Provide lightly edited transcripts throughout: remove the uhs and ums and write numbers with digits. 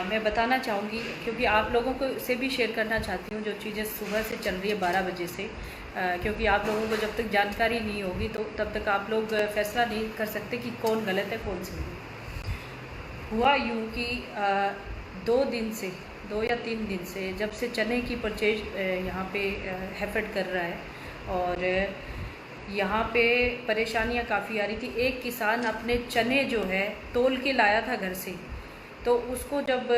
मैं बताना चाहूँगी क्योंकि आप लोगों को से भी शेयर करना चाहती हूँ जो चीज़ें सुबह से चल रही है 12 बजे से, क्योंकि आप लोगों को जब तक जानकारी नहीं होगी तो तब तक आप लोग फैसला नहीं कर सकते कि कौन गलत है कौन सही है। हुआ यूँ कि 2 या 3 दिन से जब से चने की परचेज यहाँ पे हैफेड कर रहा है और यहाँ पे परेशानियाँ काफ़ी आ रही थी। एक किसान अपने चने जो है तोल के लाया था घर से, तो उसको जब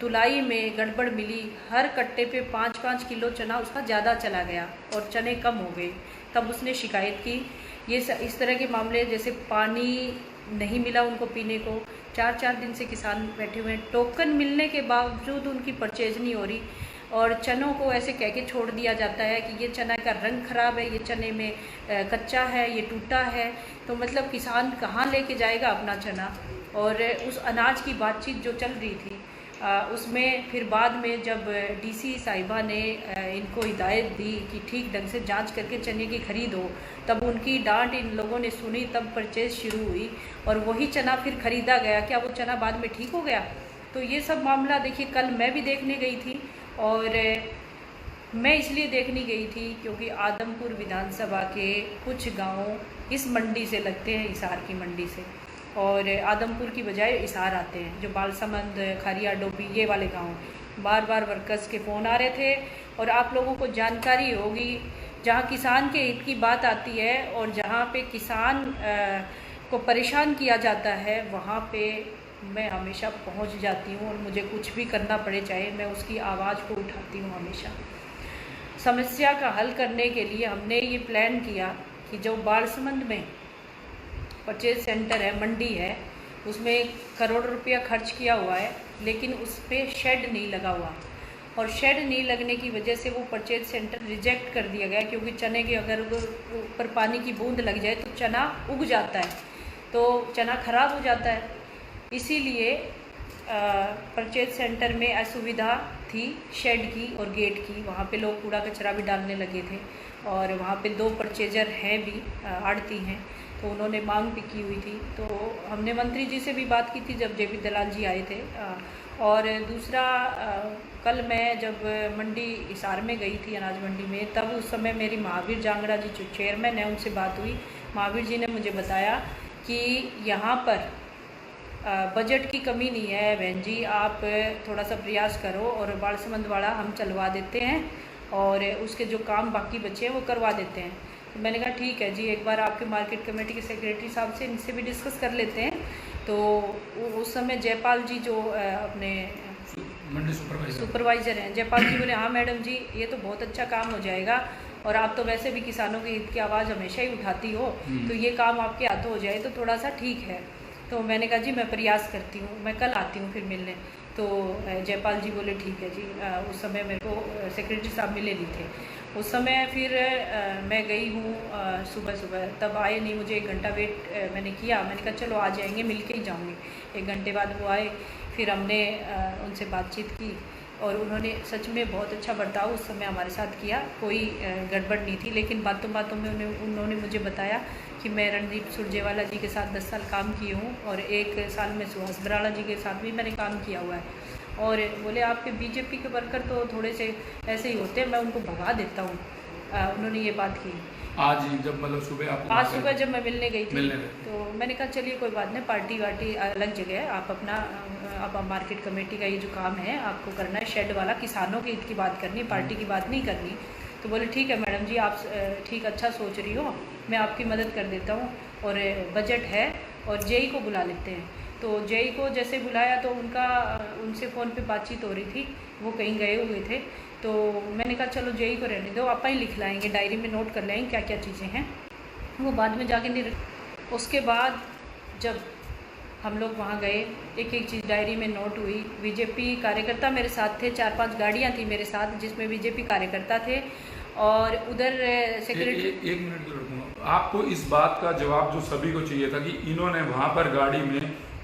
तुलाई में गड़बड़ मिली, हर कट्टे पे 5-5 किलो चना उसका ज़्यादा चला गया और चने कम हो गए। तब उसने शिकायत की। ये इस तरह के मामले, जैसे पानी नहीं मिला उनको पीने को, 4-4 दिन से किसान बैठे हुए हैं, टोकन मिलने के बावजूद उनकी परचेज नहीं हो रही और चनों को ऐसे कह के छोड़ दिया जाता है कि ये चना का रंग ख़राब है, ये चने में कच्चा है, ये टूटा है। तो मतलब किसान कहाँ लेके जाएगा अपना चना। और उस अनाज की बातचीत जो चल रही थी उसमें फिर बाद में जब डीसी साहिबा ने इनको हिदायत दी कि ठीक ढंग से जांच करके चने की खरीद हो, तब उनकी डांट इन लोगों ने सुनी, तब परचेज शुरू हुई और वही चना फिर ख़रीदा गया। क्या वो चना बाद में ठीक हो गया? तो ये सब मामला देखिए, कल मैं भी देखने गई थी और मैं इसलिए देखने गई थी क्योंकि आदमपुर विधानसभा के कुछ गाँव इस मंडी से लगते हैं, हिसार की मंडी से, और आदमपुर की बजाय हिसार आते हैं, जो बालसमंद, खरिया, डोबी, ये वाले गांव। बार बार वर्कर्स के फ़ोन आ रहे थे और आप लोगों को जानकारी होगी, जहां किसान के हित की बात आती है और जहां पे किसान को परेशान किया जाता है, वहां पे मैं हमेशा पहुंच जाती हूं और मुझे कुछ भी करना पड़े, चाहे मैं उसकी आवाज़ को उठाती हूं हमेशा। समस्या का हल करने के लिए हमने ये प्लान किया कि जो बालसमंद में परचेज सेंटर है, मंडी है, उसमें करोड़ रुपया खर्च किया हुआ है, लेकिन उस पर शेड नहीं लगा हुआ और शेड नहीं लगने की वजह से वो परचेज सेंटर रिजेक्ट कर दिया गया, क्योंकि चने के अगर ऊपर पानी की बूंद लग जाए तो चना उग जाता है, तो चना खराब हो जाता है। इसीलिए परचेज सेंटर में असुविधा थी शेड की और गेट की। वहाँ पे लोग कूड़ा कचरा भी डालने लगे थे और वहाँ पे 2 परचेजर हैं भी, आड़ती हैं, तो उन्होंने मांग भी की हुई थी। तो हमने मंत्री जी से भी बात की थी जब जेपी दलाल जी आए थे। और दूसरा, कल मैं जब मंडी हिसार में गई थी, अनाज मंडी में, तब उस समय मेरी महावीर जांगड़ा जी जो चेयरमैन है उनसे बात हुई। महावीर जी ने मुझे बताया कि यहाँ पर बजट की कमी नहीं है बहन जी, आप थोड़ा सा प्रयास करो और बालसमंद वाला हम चलवा देते हैं और उसके जो काम बाकी बचे हैं वो करवा देते हैं। तो मैंने कहा ठीक है जी, एक बार आपके मार्केट कमेटी के सेक्रेटरी साहब से इनसे भी डिस्कस कर लेते हैं। तो उस समय जयपाल जी जो अपने मंडी सुपरवाइज़र हैं, जयपाल जी बोले हाँ मैडम जी, ये तो बहुत अच्छा काम हो जाएगा और आप तो वैसे भी किसानों के हित की आवाज़ हमेशा ही उठाती हो, तो ये काम आपके हाथों हो जाए तो थोड़ा सा ठीक है। तो मैंने कहा जी मैं प्रयास करती हूँ, मैं कल आती हूँ फिर मिलने। तो जयपाल जी बोले ठीक है जी। उस समय मेरे को सेक्रेटरी साहब मिले नहीं थे उस समय। फिर मैं गई हूँ सुबह सुबह, तब आए नहीं, मुझे 1 घंटा वेट मैंने किया। मैंने कहा चलो आ जाएंगे, मिल के ही जाऊँगी। 1 घंटे बाद वो आए, फिर हमने उनसे बातचीत की और उन्होंने सच में बहुत अच्छा बर्ताव उस समय हमारे साथ किया, कोई गड़बड़ नहीं थी। लेकिन बातों बातों में उन्होंने मुझे बताया कि मैं रणदीप सुरजेवाला जी के साथ 10 साल काम की हूँ और 1 साल में सुहास बराड़ा जी के साथ भी मैंने काम किया हुआ है। और बोले आपके बीजेपी के वर्कर तो थोड़े से ऐसे ही होते हैं, मैं उनको भगा देता हूँ। उन्होंने ये बात की आज जब मतलब सुबह आप आज सुबह जब मैं मिलने गई थी, तो मैंने कहा चलिए कोई बात नहीं, पार्टी वार्टी अलग जगह है, आप अपना आप मार्केट कमेटी का ये जो काम है आपको करना है, शेड वाला, किसानों के हित की बात करनी, पार्टी की बात नहीं करनी। तो बोले ठीक है मैडम जी, आप ठीक अच्छा सोच रही हो, मैं आपकी मदद कर देता हूँ और बजट है और जेई को बुला लेते हैं। तो जेई को जैसे बुलाया तो उनसे फ़ोन पे बातचीत हो रही थी, वो कहीं गए हुए थे। तो मैंने कहा चलो जेई को रहने दो, आप ही लिख लाएंगे, डायरी में नोट कर लाएंगे क्या क्या चीज़ें हैं, वो बाद में जाके नहीं। उसके बाद जब हम लोग वहाँ गए, एक एक चीज़ डायरी में नोट हुई। बीजेपी कार्यकर्ता मेरे साथ थे, 4-5 गाड़ियाँ थी मेरे साथ जिसमें बीजेपी कार्यकर्ता थे और उधर सेक्रेटरी। एक मिनट तो रखूँगा, आपको इस बात का जवाब जो सभी को चाहिए था कि इन्होंने वहाँ पर गाड़ी में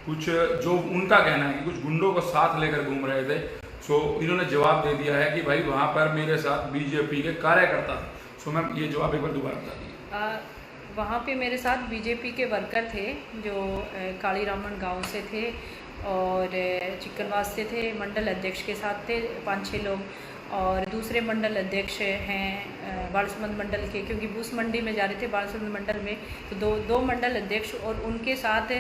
कुछ, जो उनका कहना है कि कुछ गुंडों को साथ लेकर घूम रहे थे, सो इन्होंने जवाब दे दिया है कि भाई वहाँ पर मेरे साथ बीजेपी के कार्यकर्ता थे। सो मैम ये जवाब एक बार दोबारा बता दीजिए। वहाँ पे मेरे साथ बीजेपी के वर्कर थे जो कालीरामन गांव से थे और चिकनवास से थे, मंडल अध्यक्ष के साथ थे 5-6 लोग, और दूसरे मंडल अध्यक्ष हैं बालसमंद मंडल के, क्योंकि बूस मंडी में जा रहे थे बालसमंद मंडल में, तो दो मंडल अध्यक्ष और उनके साथ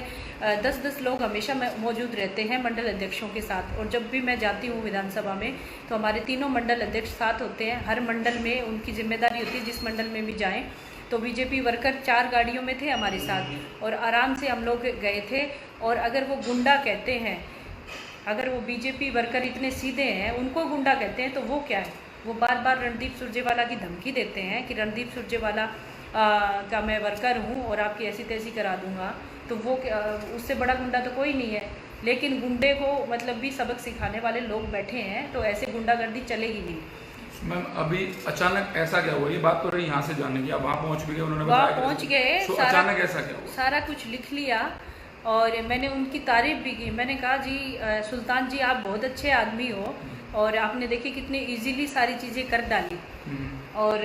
10-10 लोग हमेशा मौजूद रहते हैं मंडल अध्यक्षों के साथ। और जब भी मैं जाती हूँ विधानसभा में तो हमारे तीनों मंडल अध्यक्ष साथ होते हैं। हर मंडल में उनकी जिम्मेदारी होती है, जिस मंडल में भी जाएँ। तो बीजेपी वर्कर 4 गाड़ियों में थे हमारे साथ और आराम से हम लोग गए थे। और अगर वो गुंडा कहते हैं, अगर वो बीजेपी वर्कर इतने सीधे हैं, उनको गुंडा कहते हैं, तो वो क्या है? वो बार बार रणदीप सुरजेवाला की धमकी देते हैं कि रणदीप सुरजेवाला का मैं वर्कर हूँ और आपकी ऐसी तैसी करा दूंगा। तो वो उससे बड़ा गुंडा तो कोई नहीं है। लेकिन गुंडे को मतलब भी सबक सिखाने वाले लोग बैठे हैं, तो ऐसे गुंडागर्दी चलेगी नहीं। मैम अभी अचानक ऐसा क्या हुआ? ये बात तो रही यहाँ से जानने की, आप वहाँ पहुँच भी गए, उन्होंने वहाँ पहुँच गए, अचानक ऐसा क्या हुआ? सारा कुछ लिख लिया और मैंने उनकी तारीफ भी की। मैंने कहा जी सुल्तान जी आप बहुत अच्छे आदमी हो और आपने देखिए कितने इजीली सारी चीज़ें कर डाली, और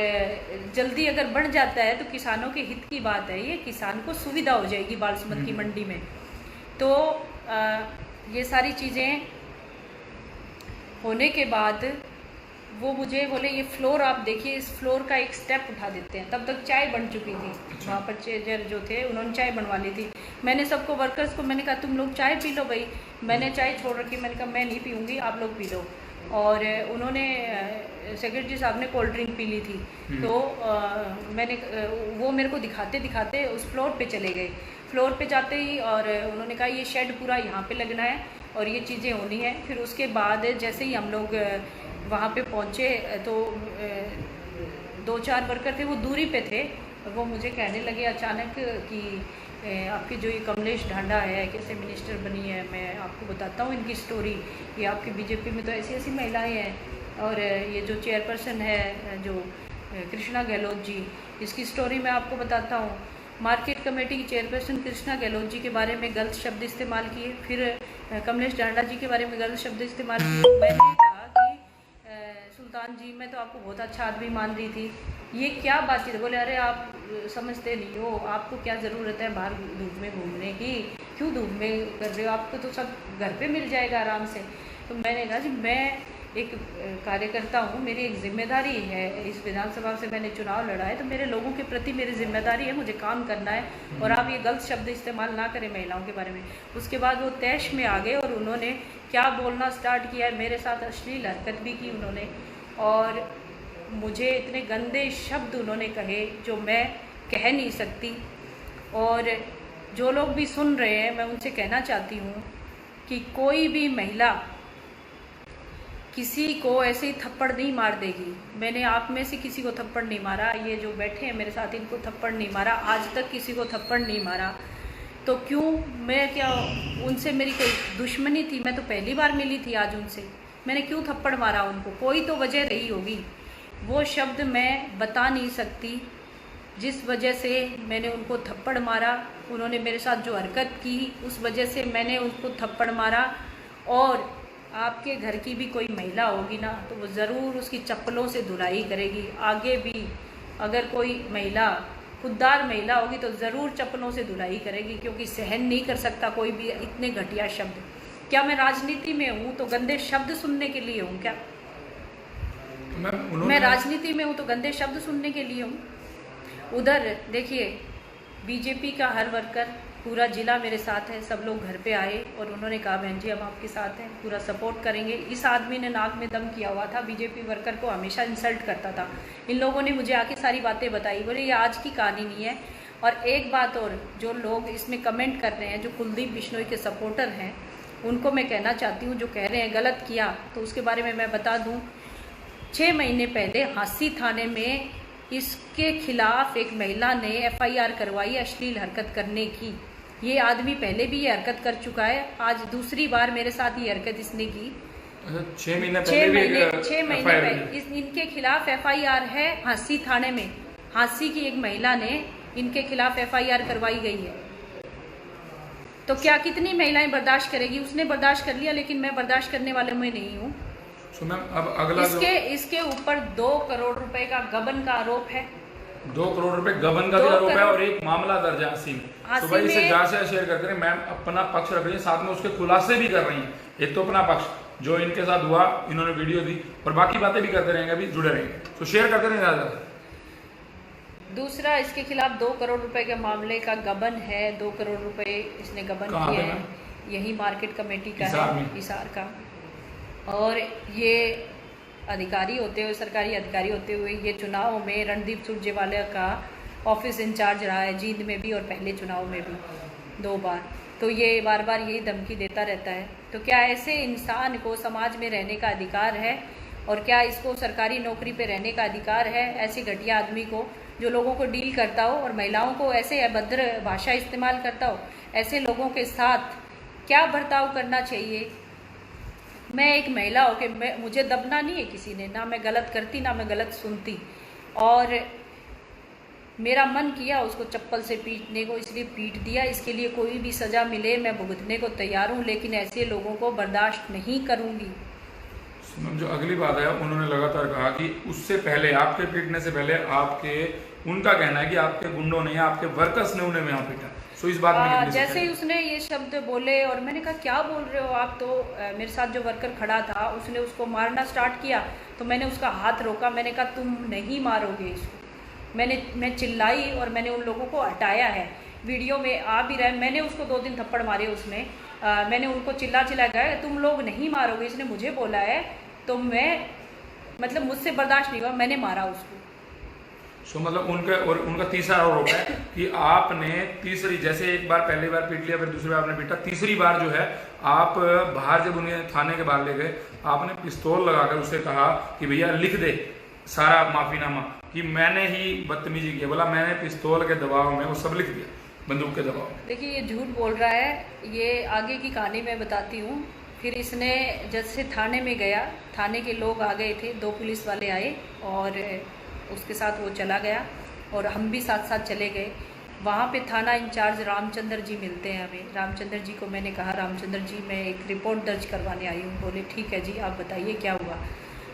जल्दी अगर बढ़ जाता है तो किसानों के हित की बात है, ये किसान को सुविधा हो जाएगी बालसमंद की मंडी में। तो ये सारी चीज़ें होने के बाद वो मुझे बोले ये फ्लोर आप देखिए, इस फ्लोर का एक स्टेप उठा देते हैं। तब तक चाय बन चुकी थी, वहाँ पर चेयर जो थे उन्होंने चाय बनवा ली थी। मैंने सबको वर्कर्स को मैंने कहा तुम लोग चाय पी लो भाई, मैंने चाय छोड़ रखी, मैंने कहा मैं नहीं पीऊँगी, आप लोग पी लो। और उन्होंने सेक्रेटरी साहब ने कोल्ड ड्रिंक पी ली थी। तो मैंने वो मेरे को दिखाते दिखाते उस फ्लोर पे चले गए। फ्लोर पे जाते ही और उन्होंने कहा ये शेड पूरा यहाँ पे लगना है और ये चीज़ें होनी है। फिर उसके बाद जैसे ही हम लोग वहाँ पे पहुँचे तो 2-4 वर्कर थे, वो दूरी पे थे, और वो मुझे कहने लगे अचानक कि आपकी जो ये कमलेश ढांडा है कैसे मिनिस्टर बनी है, मैं आपको बताता हूँ इनकी स्टोरी। ये आपकी बीजेपी में तो ऐसी ऐसी महिलाएं हैं, और ये जो चेयरपर्सन है जो कृष्णा गहलोत जी, इसकी स्टोरी मैं आपको बताता हूँ। मार्केट कमेटी की चेयरपर्सन कृष्णा गहलोत जी के बारे में गलत शब्द इस्तेमाल किए, फिर कमलेश ढांडा जी के बारे में गलत शब्द इस्तेमाल किए। मैंने कहा कि सुल्तान जी मैं तो आपको बहुत अच्छा आदमी मान रही थी, ये क्या बातचीत? बोले अरे आप समझते नहीं हो, आपको क्या ज़रूरत है बाहर धूप में घूमने की, क्यों धूप में कर रहे हो, आपको तो सब घर पे मिल जाएगा आराम से। तो मैंने कहा जी मैं एक कार्यकर्ता हूँ, मेरी एक जिम्मेदारी है, इस विधानसभा से मैंने चुनाव लड़ा है, तो मेरे लोगों के प्रति मेरी जिम्मेदारी है, मुझे काम करना है, और आप ये गलत शब्द इस्तेमाल ना करें महिलाओं के बारे में। उसके बाद वो तैश में आ गए और उन्होंने क्या बोलना स्टार्ट किया है, मेरे साथ अश्लील हरकत भी की उन्होंने, और मुझे इतने गंदे शब्द उन्होंने कहे जो मैं कह नहीं सकती। और जो लोग भी सुन रहे हैं मैं उनसे कहना चाहती हूँ कि कोई भी महिला किसी को ऐसे ही थप्पड़ नहीं मार देगी। मैंने आप में से किसी को थप्पड़ नहीं मारा, ये जो बैठे हैं मेरे साथ इनको थप्पड़ नहीं मारा, आज तक किसी को थप्पड़ नहीं मारा। तो क्यों मैं क्या उनसे मेरी कोई दुश्मनी थी? मैं तो पहली बार मिली थी आज उनसे, मैंने क्यों थप्पड़ मारा उनको? कोई तो वजह रही होगी, वो शब्द मैं बता नहीं सकती जिस वजह से मैंने उनको थप्पड़ मारा। उन्होंने मेरे साथ जो हरकत की उस वजह से मैंने उनको थप्पड़ मारा। और आपके घर की भी कोई महिला होगी ना तो वो ज़रूर उसकी चप्पलों से धुलाई करेगी। आगे भी अगर कोई महिला खुददार महिला होगी तो ज़रूर चप्पलों से धुलाई करेगी, क्योंकि सहन नहीं कर सकता कोई भी इतने घटिया शब्द। क्या मैं राजनीति में हूँ तो गंदे शब्द सुनने के लिए हूँ क्या? मैं राजनीति में हूँ तो गंदे शब्द सुनने के लिए हूँ? उधर देखिए बीजेपी का हर वर्कर, पूरा जिला मेरे साथ है, सब लोग घर पे आए और उन्होंने कहा बहन जी हम आपके साथ हैं, पूरा सपोर्ट करेंगे। इस आदमी ने नाक में दम किया हुआ था, बीजेपी वर्कर को हमेशा इंसल्ट करता था। इन लोगों ने मुझे आके सारी बातें बताई, बोले ये आज की कहानी नहीं है। और एक बात और, जो लोग इसमें कमेंट कर रहे हैं, जो कुलदीप बिश्नोई के सपोर्टर हैं, उनको मैं कहना चाहती हूँ, जो कह रहे हैं गलत किया, तो उसके बारे में मैं बता दूँ। 6 महीने पहले हांसी थाने में इसके खिलाफ एक महिला ने FIR करवाई अश्लील हरकत करने की। ये आदमी पहले भी ये हरकत कर चुका है, आज दूसरी बार मेरे साथ ये हरकत इसने की। 6 महीने पहले इनके खिलाफ FIR है हांसी थाने में। हांसी की एक महिला ने इनके खिलाफ FIR करवाई गई है। तो क्या कितनी महिलाएं बर्दाश्त करेगी? उसने बर्दाश्त कर लिया, लेकिन मैं बर्दाश्त करने वाले में नहीं हूँ। अब अगला इसके ऊपर 2 करोड़ रुपए का गबन का आरोप है। 2 करोड़ रुपए गबन का भी आरोप है और एक मामला दर्ज है हांसी में। तो भाई इसे ज्यादा से शेयर करते रहे, मैम अपना पक्ष रख रही है, साथ में उसके खुलासे भी कर रही हैं। एक तो अपना पक्ष जो इनके साथ हुआ, इन्होंने वीडियो दी, और बाकी बातें भी करते रहेंगे, अभी जुड़े रहेंगे, तो शेयर करते रहेंगे ज्यादा। दूसरा, इसके खिलाफ 2 करोड़ रुपए के मामले का गबन है। 2 करोड़ रुपए इसने गबन किए हैं, यही मार्केट कमेटी का है, हिसार का। और ये अधिकारी होते हुए, सरकारी अधिकारी होते हुए, ये चुनाव में रणदीप सुरजेवाला का ऑफिस इंचार्ज रहा है, जींद में भी और पहले चुनाव में भी 2 बार। तो ये बार बार यही धमकी देता रहता है। तो क्या ऐसे इंसान को समाज में रहने का अधिकार है? और क्या इसको सरकारी नौकरी पे रहने का अधिकार है? ऐसे घटिया आदमी को, जो लोगों को डील करता हो और महिलाओं को ऐसे अभद्र भाषा इस्तेमाल करता हो, ऐसे लोगों के साथ क्या बर्ताव करना चाहिए? मैं एक महिला हो के मुझे दबना नहीं है किसी ने, ना मैं गलत करती ना मैं गलत सुनती, और मेरा मन किया उसको चप्पल से पीटने को, इसलिए पीट दिया। इसके लिए कोई भी सज़ा मिले मैं भुगतने को तैयार हूँ, लेकिन ऐसे लोगों को बर्दाश्त नहीं करूँगी। जो अगली बात है, उन्होंने लगातार कहा कि उससे पहले, आपके पीटने से पहले, उनका कहना है कि आपके गुंडों ने या आपके वर्कर्स ने उन्हें वहाँ पीटा। तो इस बात में जैसे ही उसने ये शब्द बोले और मैंने कहा क्या बोल रहे हो आप, तो मेरे साथ जो वर्कर खड़ा था उसने उसको मारना स्टार्ट किया, तो मैंने उसका हाथ रोका। मैंने कहा तुम नहीं मारोगे इसको। मैं चिल्लाई और मैंने उन लोगों को हटाया है, वीडियो में आ भी रहा है। मैंने उसको 2 थप्पड़ मारे उसमें। मैंने उनको चिल्ला गया तुम लोग नहीं मारोगे, इसने मुझे बोला है, तो मैं मतलब मुझसे बर्दाश्त नहीं हुआ, मैंने मारा उसको। मतलब उनका तीसरा आरोप है कि आपने तीसरी, जैसे एक बार पहली बार पीट लिया, फिर दूसरी बार आपने पीटा, तीसरी बार जो है आप बाहर जब उन्हें थाने के बाहर ले गए, आपने पिस्तौल लगाकर उसे कहा कि भैया लिख दे सारा माफीनामा, कि मैंने ही बदतमीजी की। बोला मैंने पिस्तौल के दबाव में वो सब लिख दिया, बंदूक के दबाव में। देखिए ये झूठ बोल रहा है, ये आगे की कहानी मैं बताती हूँ। फिर इसने जैसे थाने में गया, थाने के लोग आ गए थे, 2 पुलिस वाले आए और उसके साथ वो चला गया और हम भी साथ साथ चले गए। वहाँ पे थाना इंचार्ज रामचंद्र जी मिलते हैं हमें। रामचंद्र जी को मैंने कहा रामचंद्र जी मैं एक रिपोर्ट दर्ज करवाने आई हूँ। बोले ठीक है जी, आप बताइए क्या हुआ।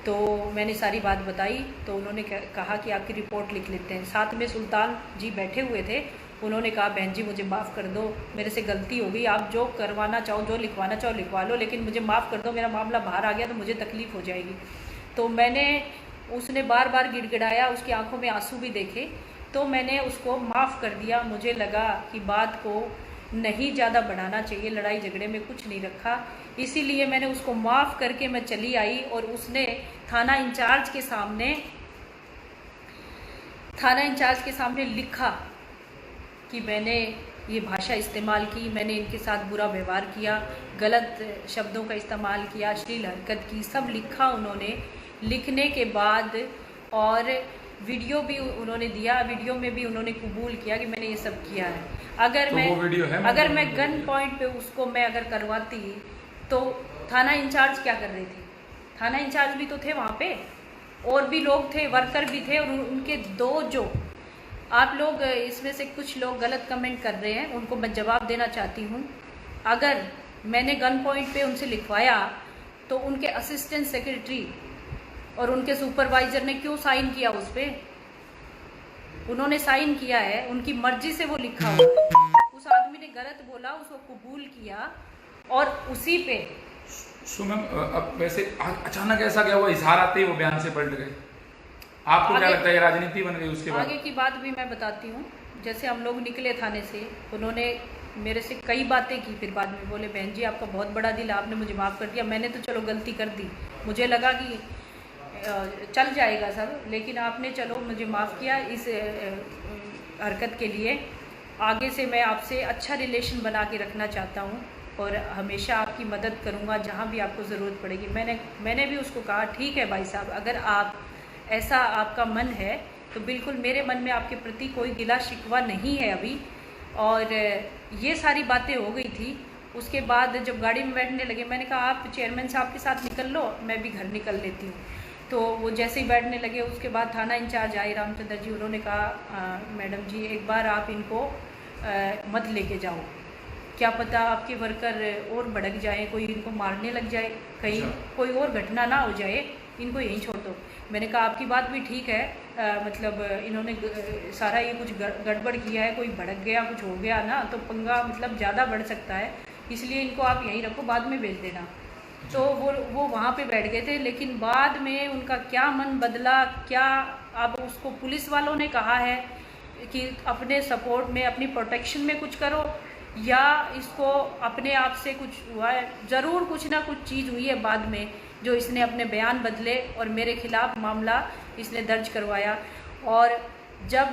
तो मैंने सारी बात बताई, तो उन्होंने कहा कि आपकी रिपोर्ट लिख लेते हैं। साथ में सुल्तान जी बैठे हुए थे, उन्होंने कहा बहन जी मुझे माफ़ कर दो, मेरे से गलती हो गई, आप जो करवाना चाहो, जो लिखवाना चाहो लिखवा लो, लेकिन मुझे माफ़ कर दो, मेरा मामला बाहर आ गया तो मुझे तकलीफ़ हो जाएगी। तो उसने बार बार गिड़गिड़ाया, उसकी आंखों में आंसू भी देखे, तो मैंने उसको माफ़ कर दिया। मुझे लगा कि बात को नहीं ज़्यादा बढ़ाना चाहिए, लड़ाई झगड़े में कुछ नहीं रखा, इसीलिए मैंने उसको माफ़ करके मैं चली आई। और उसने थाना इंचार्ज के सामने लिखा कि मैंने ये भाषा इस्तेमाल की, मैंने इनके साथ बुरा व्यवहार किया, गलत शब्दों का इस्तेमाल किया, अश्लील हरकत की, सब लिखा उन्होंने। लिखने के बाद और वीडियो भी उन्होंने दिया, वीडियो में भी उन्होंने कबूल किया कि मैंने ये सब किया है। अगर मैं गन पॉइंट पे उसको मैं अगर करवाती तो थाना इंचार्ज क्या कर रहे थे? थाना इंचार्ज भी तो थे वहाँ पे, और भी लोग थे, वर्कर भी थे, और उनके जो आप लोग इसमें से कुछ लोग गलत कमेंट कर रहे हैं, उनको मैं जवाब देना चाहती हूँ। अगर मैंने गन पॉइंट पे उनसे लिखवाया तो उनके असिस्टेंट सेक्रेटरी और उनके सुपरवाइजर ने क्यों साइन किया उस पर? उन्होंने साइन किया है, उनकी मर्जी से वो लिखा हुआ है। उस आदमी ने गलत बोला, उसको कबूल किया और उसी पे। मैम अब वैसे अचानक ऐसा क्या हुआ, इजहार आते ही वो बयान से पलट गए? आपको क्या लगता है राजनीति बन गई उसके बाद? आगे की बात भी मैं बताती हूँ। जैसे हम लोग निकले थाने से, उन्होंने मेरे से कई बातें की, फिर बाद में बोले बहन जी आपका बहुत बड़ा दिल, आपने मुझे माफ़ कर दिया। मैंने तो चलो गलती कर दी, मुझे लगा कि चल जाएगा सब, लेकिन आपने चलो मुझे माफ़ किया इस हरकत के लिए। आगे से मैं आपसे अच्छा रिलेशन बना के रखना चाहता हूँ और हमेशा आपकी मदद करूँगा जहाँ भी आपको ज़रूरत पड़ेगी। मैंने भी उसको कहा ठीक है भाई साहब, अगर ऐसा आपका मन है तो बिल्कुल, मेरे मन में आपके प्रति कोई गिला शिकवा नहीं है अभी। और ये सारी बातें हो गई थी। उसके बाद जब गाड़ी में बैठने लगे, मैंने कहा आप चेयरमैन साहब के साथ निकल लो, मैं भी घर निकल लेती हूँ। तो वो जैसे ही बैठने लगे, उसके बाद थाना इंचार्ज आए रामचंद्र जी, उन्होंने कहा मैडम जी एक बार आप इनको मत लेके जाओ, क्या पता आपके वर्कर और भड़क जाए, कोई इनको मारने लग जाए, कहीं कोई और घटना ना हो जाए, इनको यहीं छोड़ दो। मैंने कहा आपकी बात भी ठीक है, मतलब इन्होंने सारा ये कुछ गड़बड़ किया है, कोई भड़क गया, कुछ हो गया ना तो पंगा मतलब ज़्यादा बढ़ सकता है, इसलिए इनको आप यहीं रखो, बाद में भेज देना। तो वो वहाँ पे बैठ गए थे, लेकिन बाद में उनका क्या मन बदला, क्या अब उसको पुलिस वालों ने कहा है कि अपने सपोर्ट में, अपनी प्रोटेक्शन में कुछ करो, या इसको अपने आप से कुछ हुआ है। ज़रूर कुछ ना कुछ चीज़ हुई है बाद में जो इसने अपने बयान बदले और मेरे खिलाफ मामला इसने दर्ज करवाया। और जब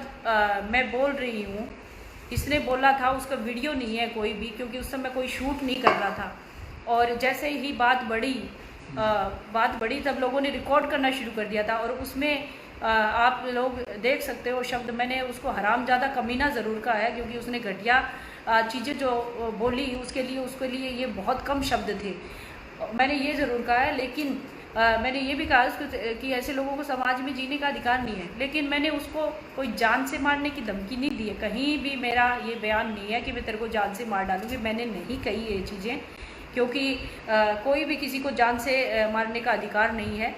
मैं बोल रही हूँ, इसने बोला था, उसका वीडियो नहीं है कोई भी, क्योंकि उस समय कोई शूट नहीं कर रहा था। और जैसे ही बात बढ़ी तब लोगों ने रिकॉर्ड करना शुरू कर दिया था, और उसमें आप लोग देख सकते हो शब्द, मैंने उसको हरामजादा कमीना ज़रूर कहा है, क्योंकि उसने घटिया चीज़ें जो बोली उसके लिए ये बहुत कम शब्द थे, मैंने ये ज़रूर कहा है। लेकिन मैंने ये भी कहा उसको कि ऐसे लोगों को समाज में जीने का अधिकार नहीं है, लेकिन मैंने उसको कोई जान से मारने की धमकी नहीं दी है। कहीं भी मेरा ये बयान नहीं है कि मैं तेरे को जान से मार डालूँगी, मैंने नहीं कही ये चीज़ें, क्योंकि कोई भी किसी को जान से मारने का अधिकार नहीं है।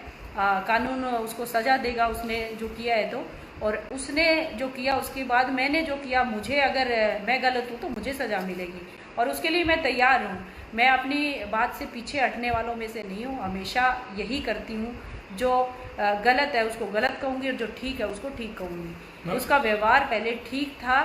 कानून उसको सज़ा देगा उसने जो किया है तो, और उसने जो किया उसके बाद मैंने जो किया, मुझे अगर मैं गलत हूँ तो मुझे सज़ा मिलेगी, और उसके लिए मैं तैयार हूँ। मैं अपनी बात से पीछे हटने वालों में से नहीं हूँ, हमेशा यही करती हूँ, जो गलत है उसको गलत कहूँगी और जो ठीक है उसको ठीक कहूँगी। उसका व्यवहार पहले ठीक था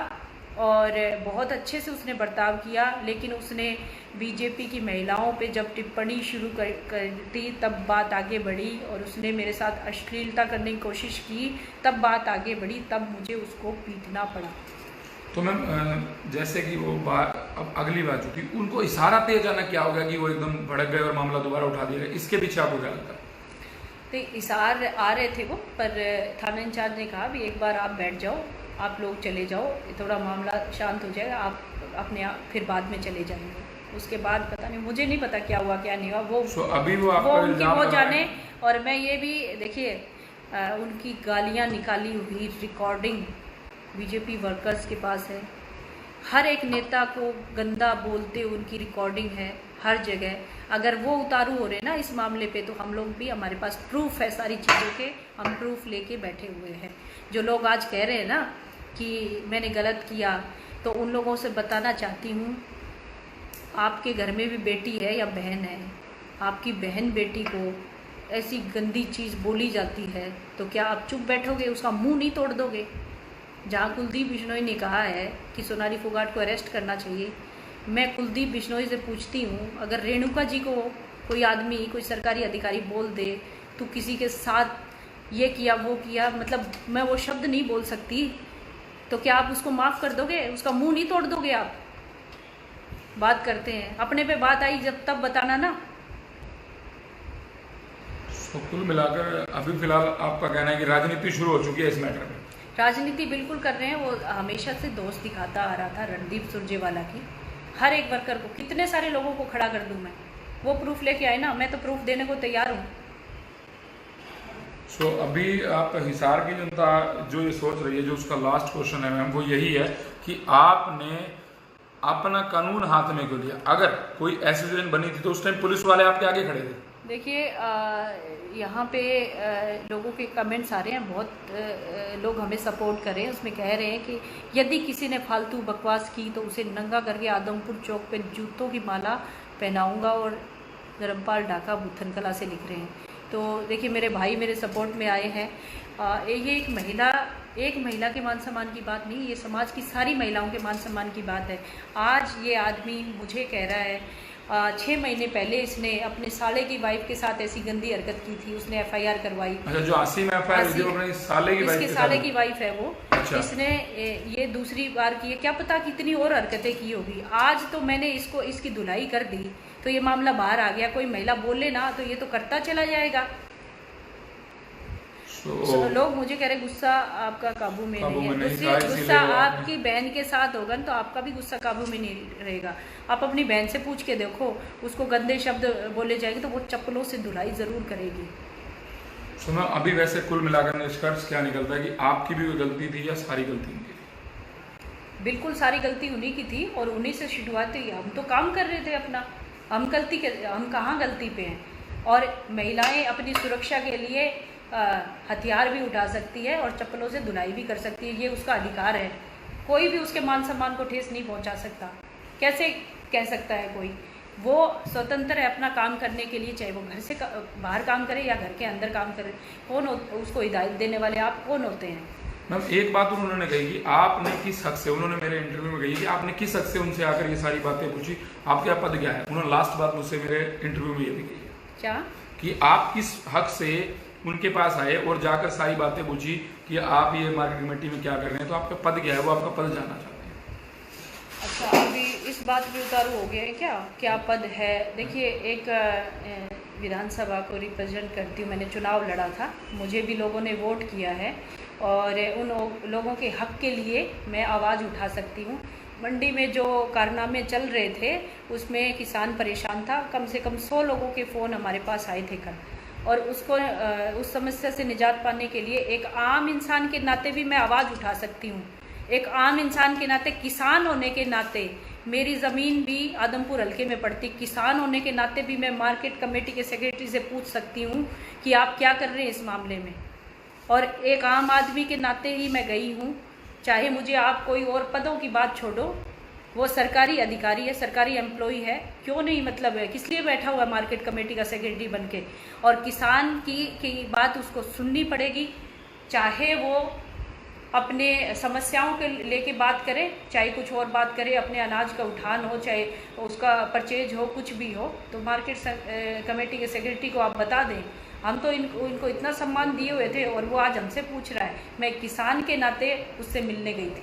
और बहुत अच्छे से उसने बर्ताव किया, लेकिन उसने बीजेपी की महिलाओं पे जब टिप्पणी शुरू कर दी तब बात आगे बढ़ी, और उसने मेरे साथ अश्लीलता करने की कोशिश की, तब बात आगे बढ़ी, तब मुझे उसको पीटना पड़ा। तो मैम जैसे कि वो बात अब अगली बात जो थी, उनको इशारा पे अचानक क्या हो गया कि वो एकदम भड़क गए और मामला दोबारा उठा दिया, इसके पीछे आपको क्या लगता है? तो इशार आ रहे थे वो, पर थाना इंचार्ज ने कहा भी एक बार आप बैठ जाओ, आप लोग चले जाओ, थोड़ा मामला शांत हो जाएगा, आप अपने आप फिर बाद में चले जाएंगे। उसके बाद पता नहीं, मुझे नहीं पता क्या हुआ क्या नहीं हुआ, वो अभी वो उनकी वो जाने। और मैं ये भी देखिए, उनकी गालियाँ निकाली हुई रिकॉर्डिंग बीजेपी वर्कर्स के पास है, हर एक नेता को गंदा बोलते उनकी रिकॉर्डिंग है हर जगह। अगर वो उतारू हो रहे ना इस मामले पे, तो हम लोग भी, हमारे पास प्रूफ है सारी चीज़ों के, हम प्रूफ लेके बैठे हुए हैं। जो लोग आज कह रहे हैं ना कि मैंने गलत किया, तो उन लोगों से बताना चाहती हूँ, आपके घर में भी बेटी है या बहन है, आपकी बहन बेटी को ऐसी गंदी चीज़ बोली जाती है तो क्या आप चुप बैठोगे, उसका मुंह नहीं तोड़ दोगे? जहाँ कुलदीप बिश्नोई ने कहा है कि सोनाली फोगाट को अरेस्ट करना चाहिए, मैं कुलदीप बिश्नोई से पूछती हूँ, अगर रेणुका जी को कोई आदमी, कोई सरकारी अधिकारी बोल दे तो किसी के साथ ये किया वो किया, मतलब मैं वो शब्द नहीं बोल सकती, तो क्या आप उसको माफ़ कर दोगे? उसका मुंह नहीं तोड़ दोगे आप? बात करते हैं, अपने पे बात आई जब तब बताना ना। तो कुल मिलाकर अभी फिलहाल आपका कहना है कि राजनीति शुरू हो चुकी है इस मैटर में? राजनीति बिल्कुल कर रहे हैं। वो हमेशा से दोस्त दिखाता आ रहा था रणदीप सुरजेवाला की, हर एक वर्कर को, कितने सारे लोगों को खड़ा कर दूं मैं, वो प्रूफ लेके आए ना, मैं तो प्रूफ देने को तैयार हूँ। सो अभी आप हिसार की जनता जो ये सोच रही है, जो उसका लास्ट क्वेश्चन है मैम, वो यही है कि आपने अपना कानून हाथ में क्यों लिया? अगर कोई ऐसी सिचुएशन बनी थी तो उस टाइम पुलिस वाले आपके आगे खड़े थे। देखिए, यहाँ पे लोगों के कमेंट्स आ रहे हैं, बहुत लोग हमें सपोर्ट कर रहे हैं, उसमें कह रहे हैं कि यदि किसी ने फालतू बकवास की तो उसे नंगा करके आदमपुर चौक पे जूतों की माला पहनाऊंगा, और धर्मपाल ढाका बुथनकला से लिख रहे हैं। तो देखिए, मेरे भाई मेरे सपोर्ट में आए हैं। ये एक महिला के मान सम्मान की बात नहीं, ये समाज की सारी महिलाओं के मान सम्मान की बात है। आज ये आदमी मुझे कह रहा है, 6 महीने पहले इसने अपने साले की वाइफ के साथ ऐसी गंदी हरकत की थी, उसने FIR करवाई। अच्छा, जो 80 में FIR हुई अपने साले की वाइफ, इसके साले की वाइफ है वो। अच्छा। इसने ये दूसरी बार की है, क्या पता कितनी और हरकतें की होगी। आज तो मैंने इसकी धुलाई कर दी तो ये मामला बाहर आ गया, कोई महिला बोले ना तो ये तो करता चला जाएगा। लोग मुझे कह रहे गुस्सा आपका काबू में नहीं है। गुस्सा आपकी बहन के साथ होगा तो आपका भी गुस्सा काबू में नहीं रहेगा। आप अपनी बहन से पूछ के देखो, उसको गंदे शब्द बोले जाएंगे तो वो चप्पलों से धुलाई जरूर करेगी। सुना, अभी वैसे कुल मिलाकर निष्कर्ष क्या निकलता है कि आपकी भी कोई गलती थी या सारी गलती उनकी थी? बिल्कुल सारी गलती उन्हीं की थी और उन्हीं से शुरुआत हुई। हम तो काम कर रहे थे अपना, हम कहाँ गलती पे हैं? और महिलाएं अपनी सुरक्षा के लिए हथियार भी उठा सकती है और चप्पलों से धुलाई भी कर सकती है, ये उसका अधिकार है। कोई भी उसके मान सम्मान को ठेस नहीं पहुंचा सकता। कैसे कह सकता है कोई? वो स्वतंत्र है अपना काम करने के लिए, चाहे वो घर से बाहर काम करे या घर के अंदर काम करे। कौन उसको हिदायत देने वाले आप कौन होते हैं? मैम एक बात उन्होंने कही कि आपने किस हक से, उन्होंने मेरे इंटरव्यू में कही कि आपने किस हक से उनसे आकर ये सारी बातें पूछी, आपका पद क्या है? उन्होंने लास्ट बात मुझसे मेरे इंटरव्यू में ये भी कही है क्या कि आप किस हक से उनके पास आए और जाकर सारी बातें पूछी कि आप ये मार्केट कमेटी में क्या कर रहे हैं, तो आपका पद क्या है, वो आपका पद जानना चाहते हैं। अच्छा, अभी इस बात पे उतारू हो गया है क्या पद है? देखिए, एक विधानसभा को रिप्रेजेंट करती हूँ, मैंने चुनाव लड़ा था, मुझे भी लोगों ने वोट किया है और उन लोगों के हक के लिए मैं आवाज़ उठा सकती हूँ। मंडी में जो कारनामे चल रहे थे उसमें किसान परेशान था, कम से कम 100 लोगों के फ़ोन हमारे पास आए थे कल, और उसको उस समस्या से निजात पाने के लिए एक आम इंसान के नाते भी मैं आवाज़ उठा सकती हूँ। एक आम इंसान के नाते, किसान होने के नाते, मेरी ज़मीन भी आदमपुर हल्के में पड़ती, किसान होने के नाते भी मैं मार्केट कमेटी के सेक्रेटरी से पूछ सकती हूँ कि आप क्या कर रहे हैं इस मामले में। और एक आम आदमी के नाते ही मैं गई हूँ, चाहे मुझे आप कोई और पदों की बात छोड़ो, वो सरकारी अधिकारी है, सरकारी एम्प्लॉई है, क्यों नहीं, मतलब है किस लिए बैठा हुआ है मार्केट कमेटी का सेक्रेटरी बन के, और किसान की बात उसको सुननी पड़ेगी, चाहे वो अपने समस्याओं के लेके बात करे, चाहे कुछ और बात करे, अपने अनाज का उठान हो, चाहे उसका परचेज हो, कुछ भी हो, तो मार्केट कमेटी के सेक्रेटरी को आप बता दें। हम तो इनको इतना सम्मान दिए हुए थे और वो आज हमसे पूछ रहा है। मैं किसान के नाते उससे मिलने गई थी।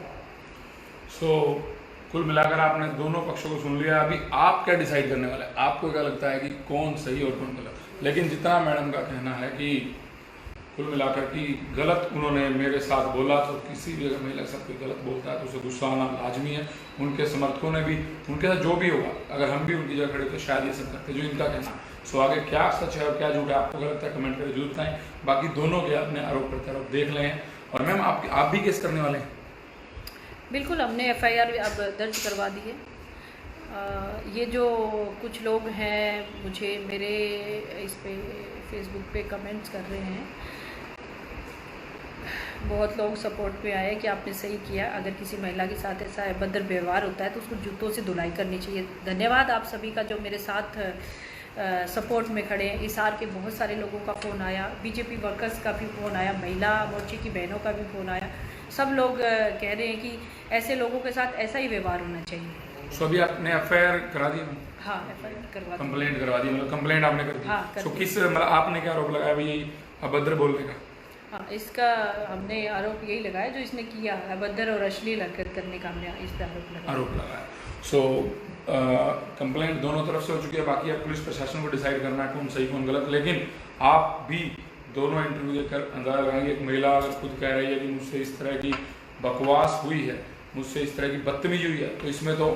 कुल मिलाकर आपने दोनों पक्षों को सुन लिया। अभी आप क्या डिसाइड करने वाले हैं? आपको क्या लगता है कि कौन सही और कौन गलत? लेकिन जितना मैडम का कहना है कि कुल मिलाकर कि गलत उन्होंने मेरे साथ बोला, तो किसी भी अगर महिला के साथ कोई गलत बोलता है तो उसे गुस्सा आना लाजमी है। उनके समर्थकों ने भी, उनके साथ जो भी होगा, अगर हम भी उनकी जगह खड़े तो शायद ये सब करते जो इनका कहना। सो आगे क्या सच है और क्या झूठ है, आपको गलत है, कमेंट करके जरूर बताएं। बाकी दोनों के अपने आरोप प्रत्यारोप देख लें। और मैम आप भी केस करने वाले हैं? बिल्कुल, हमने FIR अब दर्ज करवा दी है। ये जो कुछ लोग हैं मुझे मेरे इस पे फेसबुक पे कमेंट्स कर रहे हैं, बहुत लोग सपोर्ट पे आए कि आपने सही किया, अगर किसी महिला के साथ ऐसा अभद्र व्यवहार होता है तो उसको जूतों से धुलाई करनी चाहिए। धन्यवाद आप सभी का जो मेरे साथ सपोर्ट में खड़े हैं। इसार के बहुत सारे लोगों का फ़ोन आया, BJP वर्कर्स का भी फ़ोन आया, महिला मोर्चे की बहनों का भी फ़ोन आया। सब लोग कह रहे हैं कि ऐसे लोगों के साथ ऐसा ही व्यवहार होना चाहिए। सो अभी आपने FIR करा दी? हाँ, FIR करवा दी, कंप्लेंट करवा दी, मतलब कंप्लेंट आपने कर दी? हाँ, कर सो दी। किस, मतलब आपने क्या आरोप लगाया भाई अभद्र बोलने का? हाँ, इसका हमने आरोप यही लगाया जो इसने किया, अभद्र और अश्लील हरकत करने का हमने इस पर आरोप लगाया। सो कंप्लेंट दोनों तरफ से हो चुकी है। बाकी अब पुलिस प्रशासन को डिसाइड करना है कौन सही कौन गलत। लेकिन आप भी दोनों इंटरव्यू देकर अंदाजा लगाएंगे, एक महिला अगर खुद कह रही है कि मुझसे इस तरह की बकवास हुई है, मुझसे इस तरह की बदतमीजी हुई है, तो इसमें तो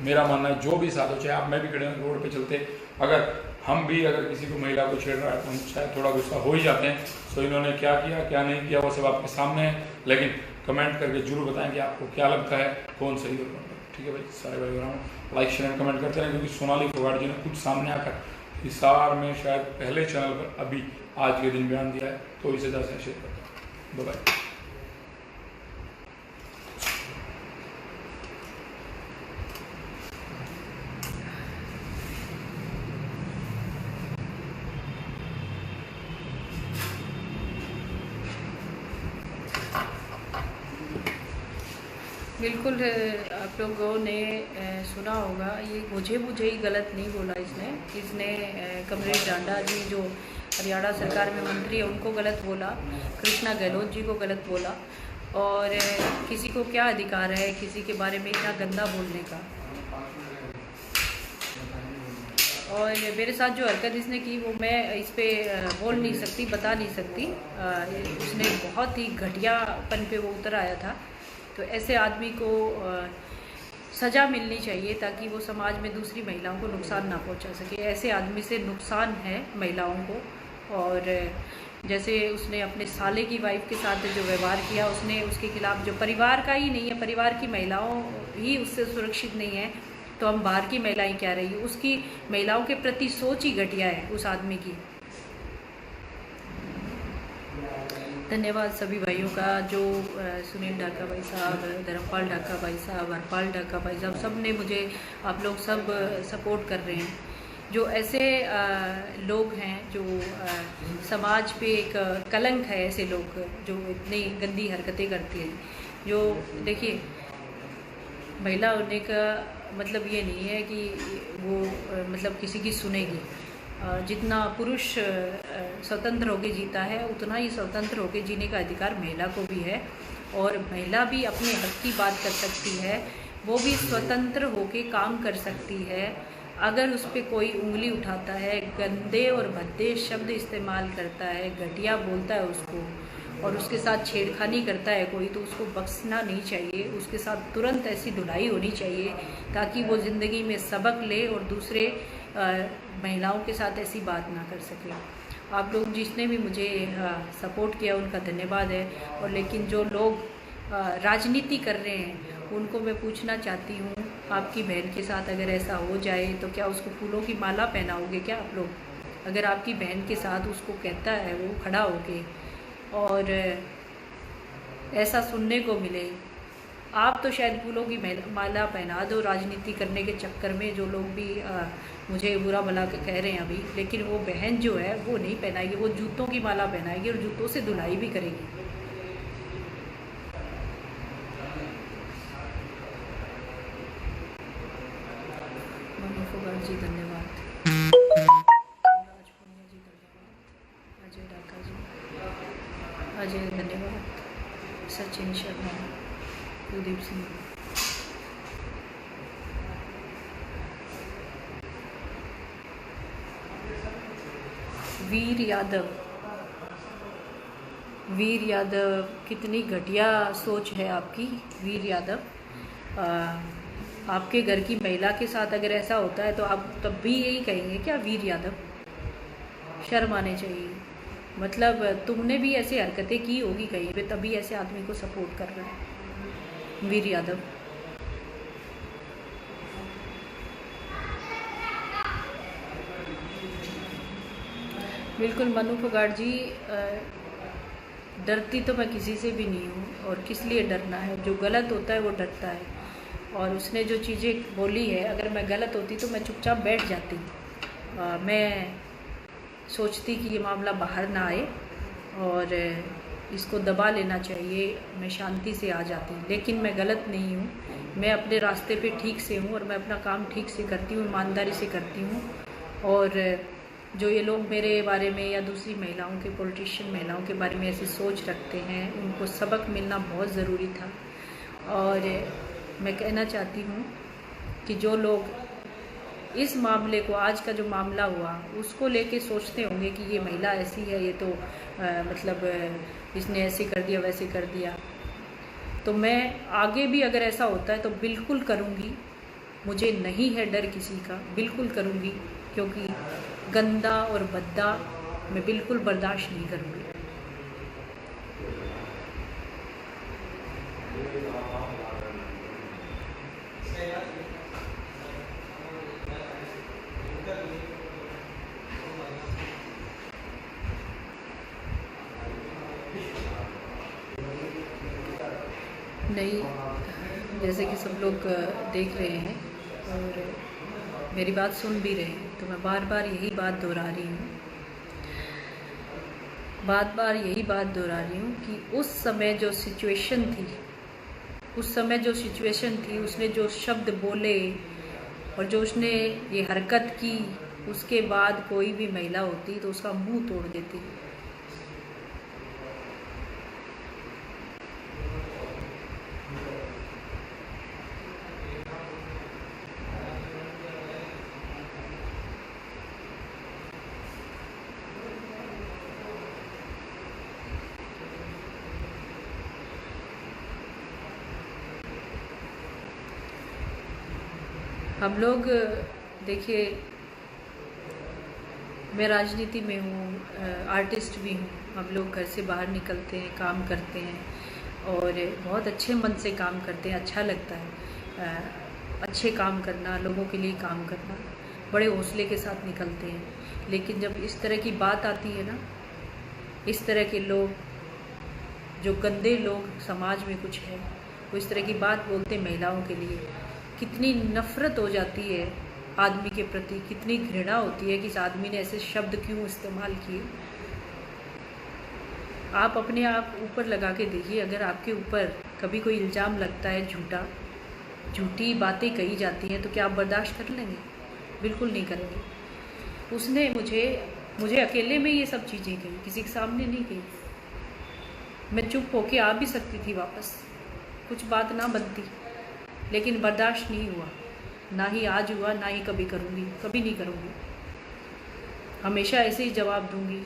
मेरा मानना है जो भी साथ हो, चाहे आप मैं भी खड़े हैं रोड पे चलते, अगर हम भी अगर किसी को महिला को छेड़ रहा है तो हम शायद थोड़ा गुस्सा हो ही जाते हैं। सो इन्होंने क्या किया क्या नहीं किया वो सब आपके सामने है, लेकिन कमेंट करके जरूर बताएं कि आपको क्या लगता है कौन सही और कौन गलत। ठीक है भाई, सारे भाई बहनों लाइक शेयर कमेंट करते रहें, क्योंकि सोनाली फोगाट जी ने कुछ सामने आकर हिसार में शायद पहले चैनल पर अभी आज के दिन बयान दिया है, तो इसे ज़्यादा शेयर करते हैं। बाय। बिल्कुल, आप लोगों ने सुना होगा, ये मुझे ही गलत नहीं बोला इसने कमरेड डांडा जी जो हरियाणा सरकार में मंत्री है उनको गलत बोला, कृष्णा गहलोत जी को गलत बोला, और किसी को क्या अधिकार है किसी के बारे में इतना गंदा बोलने का। और मेरे साथ जो हरकत इसने की वो मैं इस पर बोल नहीं सकती, बता नहीं सकती। उसने बहुत ही घटियापन पे वो उतर आया था, तो ऐसे आदमी को सज़ा मिलनी चाहिए ताकि वो समाज में दूसरी महिलाओं को नुकसान ना पहुंचा सके। ऐसे आदमी से नुकसान है महिलाओं को। और जैसे उसने अपने साले की वाइफ के साथ जो व्यवहार किया, उसने उसके खिलाफ, जो परिवार का ही नहीं है, परिवार की महिलाओं ही उससे सुरक्षित नहीं है, तो हम बाहर की महिलाएं क्या रही, उसकी महिलाओं के प्रति सोच ही घटिया है उस आदमी की। धन्यवाद सभी भाइयों का जो सुनील ढाका भाई साहब, धर्मपाल ढाका भाई साहब, हरपाल ढाका भाई साहब, सब ने मुझे, आप लोग सब सपोर्ट कर रहे हैं। जो ऐसे लोग हैं जो समाज पे एक कलंक है, ऐसे लोग जो इतनी गंदी हरकतें करते हैं। जो देखिए, महिला होने का मतलब ये नहीं है कि वो मतलब किसी की सुनेगी। जितना पुरुष स्वतंत्र होकर जीता है, उतना ही स्वतंत्र होकर जीने का अधिकार महिला को भी है। और महिला भी अपने हक की बात कर सकती है, वो भी स्वतंत्र होकर काम कर सकती है। अगर उस पर कोई उंगली उठाता है, गंदे और भद्दे शब्द इस्तेमाल करता है, घटिया बोलता है उसको, और उसके साथ छेड़खानी करता है कोई, तो उसको बख्शना नहीं चाहिए। उसके साथ तुरंत ऐसी धुलाई होनी चाहिए ताकि वो ज़िंदगी में सबक ले और दूसरे महिलाओं के साथ ऐसी बात ना कर सके। आप लोग जिसने भी मुझे सपोर्ट किया उनका धन्यवाद है। और लेकिन जो लोग राजनीति कर रहे हैं उनको मैं पूछना चाहती हूँ, आपकी बहन के साथ अगर ऐसा हो जाए तो क्या उसको फूलों की माला पहनाओगे क्या आप लोग? अगर आपकी बहन के साथ उसको कहता है वो खड़ा होके और ऐसा सुनने को मिले, आप तो शायद फूलों की माला पहना दो राजनीति करने के चक्कर में। जो लोग भी मुझे बुरा भला कह रहे हैं अभी, लेकिन वो बहन जो है वो नहीं पहनाएगी, वो जूतों की माला पहनाएगी और जूतों से धुलाई भी करेगी। मनु फोगाट जी धन्यवाद, जी धन्यवाद, अजय ढाका जी, अजय धन्यवाद, सचिन शर्मा, कुलदीप सिंह, वीर यादव, वीर यादव, कितनी घटिया सोच है आपकी वीर यादव। आपके घर की महिला के साथ अगर ऐसा होता है तो आप तब भी यही कहेंगे क्या वीर यादव? शर्म आने चाहिए। मतलब तुमने भी ऐसी हरकतें की होगी कहीं पे, तभी ऐसे आदमी को सपोर्ट कर रहा है वीर यादव। बिल्कुल मनु फोगाट जी, डरती तो मैं किसी से भी नहीं हूँ, और किस लिए डरना है? जो गलत होता है वो डरता है। और उसने जो चीज़ें बोली है, अगर मैं गलत होती तो मैं चुपचाप बैठ जाती। मैं सोचती कि ये मामला बाहर ना आए और इसको दबा लेना चाहिए, मैं शांति से आ जाती। लेकिन मैं गलत नहीं हूँ, मैं अपने रास्ते पे ठीक से हूँ और मैं अपना काम ठीक से करती हूँ, ईमानदारी से करती हूँ। और जो ये लोग मेरे बारे में या दूसरी महिलाओं के, पॉलिटिशियन महिलाओं के बारे में ऐसी सोच रखते हैं, उनको सबक मिलना बहुत ज़रूरी था। और मैं कहना चाहती हूँ कि जो लोग इस मामले को, आज का जो मामला हुआ उसको लेके सोचते होंगे कि ये महिला ऐसी है, ये तो मतलब इसने ऐसे कर दिया वैसे कर दिया, तो मैं आगे भी अगर ऐसा होता है तो बिल्कुल करूँगी। मुझे नहीं है डर किसी का, बिल्कुल करूँगी, क्योंकि गंदा और भद्दा मैं बिल्कुल बर्दाश्त नहीं करूँगी। नहीं, जैसे कि सब लोग देख रहे हैं और मेरी बात सुन भी रहे हैं, तो मैं बार बार यही बात दोहरा रही हूँ, कि उस समय जो सिचुएशन थी, उसने जो शब्द बोले और जो उसने ये हरकत की, उसके बाद कोई भी महिला होती तो उसका मुंह तोड़ देती। हम लोग देखिए, मैं राजनीति में हूँ, आर्टिस्ट भी हूँ। हम लोग घर से बाहर निकलते हैं, काम करते हैं और बहुत अच्छे मन से काम करते हैं, अच्छा लगता है अच्छे काम करना, लोगों के लिए काम करना, बड़े हौसले के साथ निकलते हैं। लेकिन जब इस तरह की बात आती है ना, इस तरह के लोग जो गंदे लोग समाज में कुछ है वो इस तरह की बात बोलते हैं महिलाओं के लिए, कितनी नफ़रत हो जाती है आदमी के प्रति, कितनी घृणा होती है कि इस आदमी ने ऐसे शब्द क्यों इस्तेमाल किए। आप अपने आप ऊपर लगा के देखिए, अगर आपके ऊपर कभी कोई इल्ज़ाम लगता है झूठी बातें कही जाती हैं तो क्या आप बर्दाश्त कर लेंगे? बिल्कुल नहीं करेंगे। उसने मुझे अकेले में ये सब चीज़ें कही, किसी के सामने नहीं कही। मैं चुप होके आ भी सकती थी वापस, कुछ बात ना बनती, लेकिन बर्दाश्त नहीं हुआ। ना ही आज हुआ, ना ही कभी करूँगी, कभी नहीं करूँगी। हमेशा ऐसे ही जवाब दूँगी।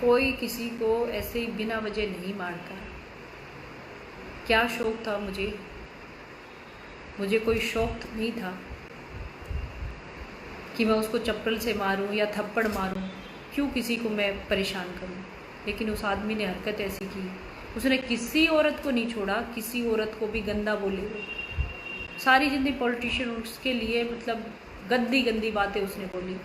कोई किसी को ऐसे ही बिना वजह नहीं मारता। क्या शौक़ था मुझे कोई शौक़ नहीं था कि मैं उसको चप्पल से मारूं या थप्पड़ मारूं। क्यों किसी को मैं परेशान करूं? लेकिन उस आदमी ने हरकत ऐसी की, उसने किसी औरत को नहीं छोड़ा, किसी औरत को भी गंदा बोले। सारी जितनी पॉलिटिशियन उसके लिए मतलब गंदी गंदी बातें उसने बोली।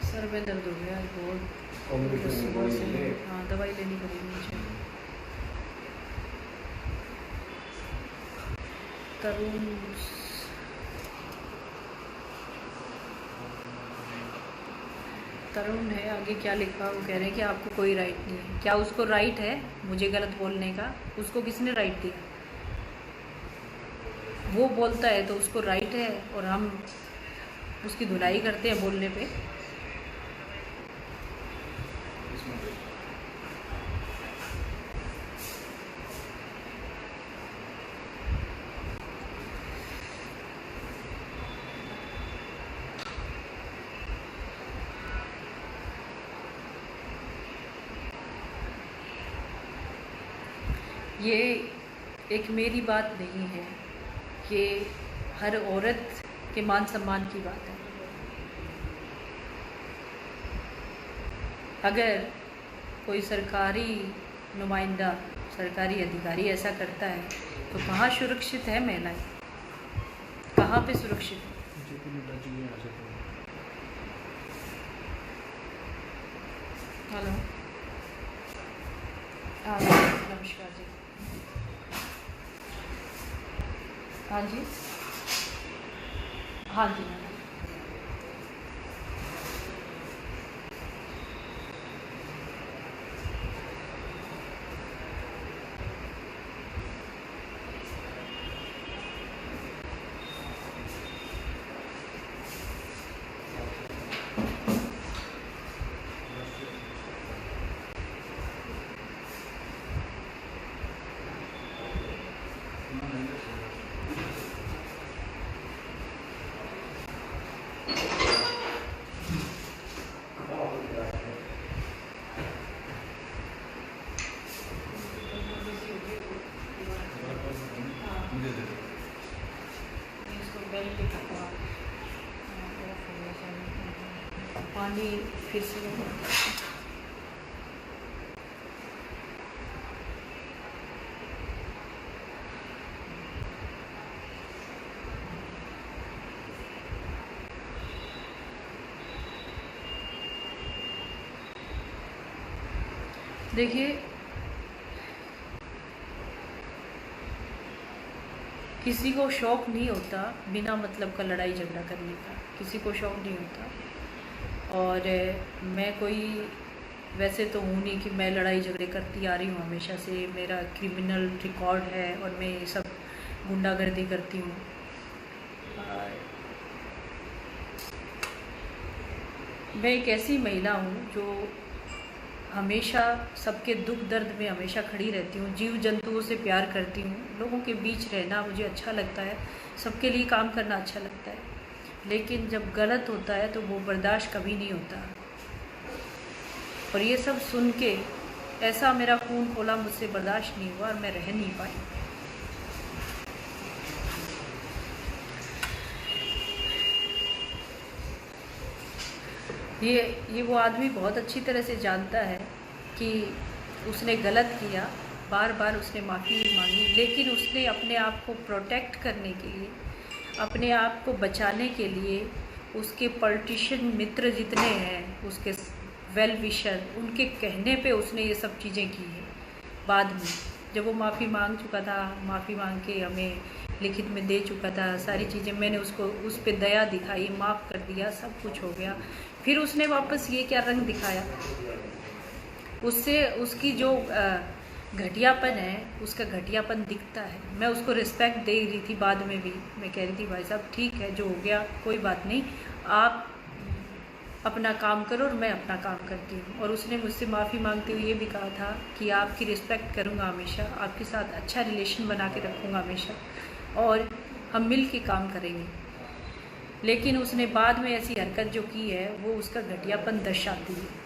सर में दर्द हो गया बहुत सुबह से। हाँ, दवाई लेनी पड़ेगी मुझे। तरुण है, आगे क्या लिखा? वो कह रहे हैं कि आपको कोई राइट नहीं है। क्या उसको राइट है मुझे गलत बोलने का? उसको किसने राइट दिया? वो बोलता है तो उसको राइट है और हम उसकी धुलाई करते हैं बोलने पे। ये एक मेरी बात नहीं है, ये हर औरत के मान सम्मान की बात है। अगर कोई सरकारी नुमाइंदा, सरकारी अधिकारी ऐसा करता है तो कहाँ सुरक्षित है महिलाएं? कहाँ पे सुरक्षित है? हेलो, हाँ नमस्कार जी। हाँ जी, हाँ जी मैम। पानी फिर से देखिए, किसी को शौक़ नहीं होता बिना मतलब का लड़ाई झगड़ा करने का, किसी को शौक़ नहीं होता। और मैं कोई वैसे तो हूँ नहीं कि मैं लड़ाई झगड़े करती आ रही हूँ हमेशा से, मेरा क्रिमिनल रिकॉर्ड है और मैं ये सब गुंडागर्दी करती हूँ। मैं एक ऐसी महिला हूँ जो हमेशा सबके दुख दर्द में हमेशा खड़ी रहती हूँ, जीव जंतुओं से प्यार करती हूँ, लोगों के बीच रहना मुझे अच्छा लगता है, सबके लिए काम करना अच्छा लगता है। लेकिन जब गलत होता है तो वो बर्दाश्त कभी नहीं होता। और ये सब सुन के ऐसा मेरा खून खोला, मुझसे बर्दाश्त नहीं हुआ और मैं रह नहीं पाई। ये वो आदमी बहुत अच्छी तरह से जानता है कि उसने गलत किया, बार बार उसने माफ़ी मांगी, लेकिन उसने अपने आप को प्रोटेक्ट करने के लिए, अपने आप को बचाने के लिए उसके पॉलिटिशियन मित्र जितने हैं, उसके वेल विशर, उनके कहने पे उसने ये सब चीज़ें की हैं। बाद में जब वो माफ़ी मांग चुका था, माफ़ी मांग के हमें लिखित में दे चुका था सारी चीज़ें, मैंने उसको उस पर दया दिखाई, माफ़ कर दिया, सब कुछ हो गया। फिर उसने वापस ये क्या रंग दिखाया, उससे उसकी जो घटियापन है, उसका घटियापन दिखता है। मैं उसको रिस्पेक्ट दे रही थी, बाद में भी मैं कह रही थी भाई साहब ठीक है, जो हो गया कोई बात नहीं, आप अपना काम करो और मैं अपना काम करती हूँ। और उसने मुझसे माफ़ी मांगते हुए ये भी कहा था कि आपकी रिस्पेक्ट करूँगा हमेशा, आपके साथ अच्छा रिलेशन बना के रखूँगा हमेशा, और हम मिल के काम करेंगे। लेकिन उसने बाद में ऐसी हरकत जो की है वो उसका घटियापन दर्शाती है।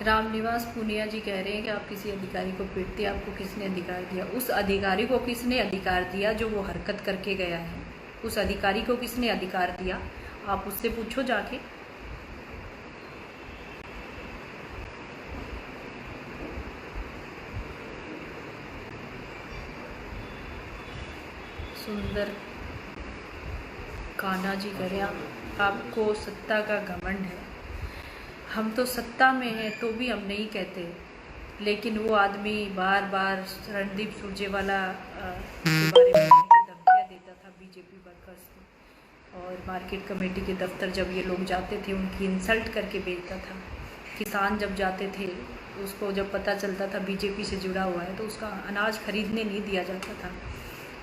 रामनिवास पूनिया जी कह रहे हैं कि आप किसी अधिकारी को पीटते, आपको किसने अधिकार दिया? उस अधिकारी को किसने अधिकार दिया जो वो हरकत करके गया है? उस अधिकारी को किसने अधिकार दिया? आप उससे पूछो जाके। सुंदर कान्हा जी कह रहे हैं आपको सत्ता का घमंड है। हम तो सत्ता में हैं तो भी हम नहीं कहते, लेकिन वो आदमी बार बार रणदीप सुरजेवाला के बारे में धमकियाँ देता था बीजेपी वर्कर्स को, और मार्केट कमेटी के दफ्तर जब ये लोग जाते थे उनकी इंसल्ट करके भेजता था। किसान जब जाते थे उसको जब पता चलता था बीजेपी से जुड़ा हुआ है तो उसका अनाज खरीदने नहीं दिया जाता था।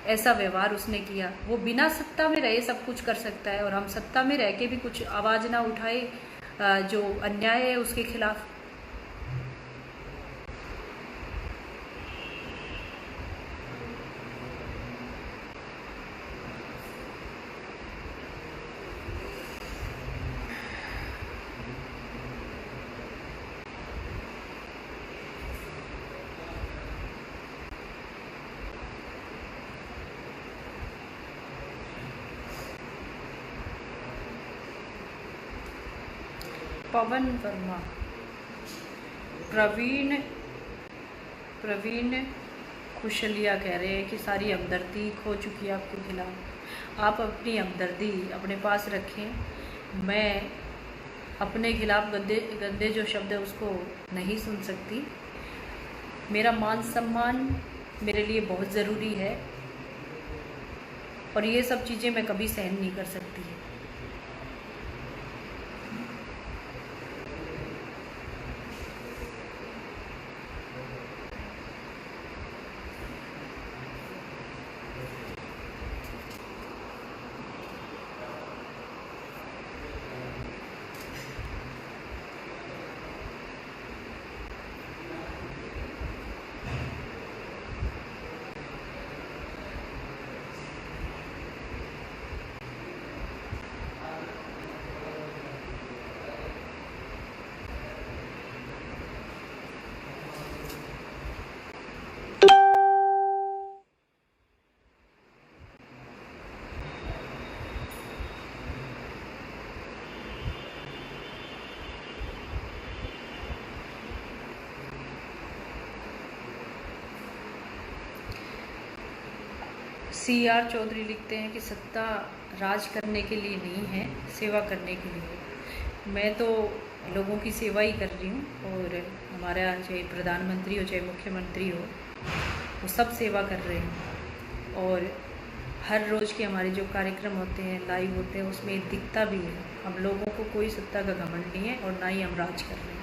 ऐसा व्यवहार उसने किया। वो बिना सत्ता में रहे सब कुछ कर सकता है, और हम सत्ता में रह के भी कुछ आवाज़ ना उठाए जो अन्याय है उसके खिलाफ। पवन वर्मा, प्रवीण कुशलिया कह रहे हैं कि सारी हमदर्दी खो चुकी है आपके खिलाफ। आप अपनी हमदर्दी अपने पास रखें। मैं अपने खिलाफ गंदे जो शब्द है उसको नहीं सुन सकती। मेरा मान सम्मान मेरे लिए बहुत ज़रूरी है, और ये सब चीज़ें मैं कभी सहन नहीं कर सकती। CR चौधरी लिखते हैं कि सत्ता राज करने के लिए नहीं है, सेवा करने के लिए। मैं तो लोगों की सेवा ही कर रही हूँ, और हमारा चाहे प्रधानमंत्री हो चाहे मुख्यमंत्री हो, वो सब सेवा कर रहे हैं। और हर रोज़ के हमारे जो कार्यक्रम होते हैं, लाइव होते हैं, उसमें दिखता भी है। हम लोगों को कोई सत्ता का घमंड नहीं है और ना ही हम राज कर रहे हैं।